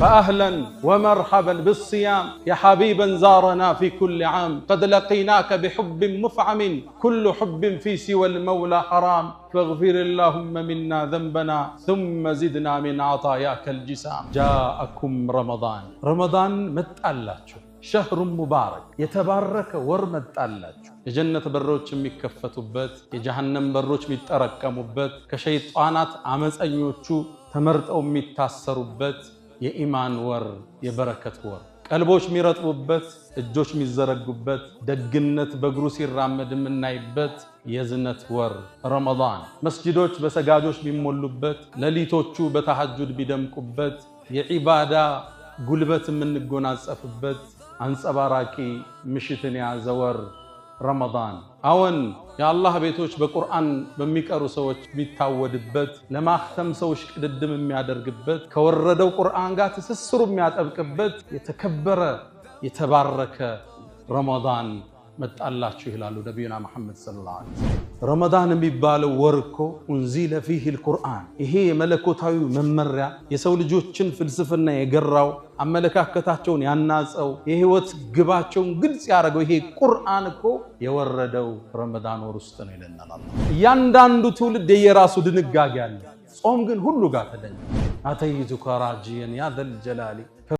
فأهلا ومرحبا بالصيام يا حبيبا زارنا في كل عام قد لقيناك بحب مفعم كل حب في سوى المولى حرام فاغفر اللهم منا ذنبنا ثم زدنا من عطاياك الجسام جاءكم رمضان متألاችሁ شهر مبارك يتبارك ورمتألاችሁ የጀነት በሮች የሚከፈቱበት የጀሃነም በሮች የሚጠረቀሙበት ከሸይጣናት አመፀኞቹ ተመርጠው የሚታሰሩበት የኢማን ወር የበረከት ወር ቀልቦች የሚረጥቡበት እጆች የሚዘረጉበት ደግነት በእግሩ ሲራመድ የምናይበት የዝነት ወር ረመዳን መስጂዶች በሰጋጆች የሚሞሉበት ሌሊቶቹ በተሐጁድ ቢደምቁበት የዒባዳ ጉልበት የምንጎናጸፍበት አንጸባራቂ ምሽትን የያዘ ወር ረመዳን አሁን የአላህ ቤቶች በቁርአን በሚቀሩ ሰዎች የሚታወድበት ለማክተም ሰዎች ቅድድም የሚያደርግበት ከወረደው ቁርአን ጋር ትስስሩ የሚያጠብቅበት የተከበረ የተባረከ ረመዳን መጣላችሁ ይላሉ ነብዩና መሐመድ ሰለላሁ ዐለይሂ ወሰለም። ረመዳን የሚባለው ወር እኮ እንዚለ ፊህ القرآن ይሄ የመለኮታዊ መመሪያ የሰው ልጆችን ፍልስፍና የገራው አመለካከታቸውን ያናጸው የህይወት ግባቸውን ግልጽ ያደረገው ይሄ ቁርአን እኮ የወረደው ረመዳን ወር ውስጥ ነው ይለናል አላህ። እያንዳንዱ ትውልድ የራሱ ድንጋጌ አለ። ጾም ግን ሁሉ ጋር ተደኘ። አተይቱ ከራጂየን ያ ዘል ጀላሊ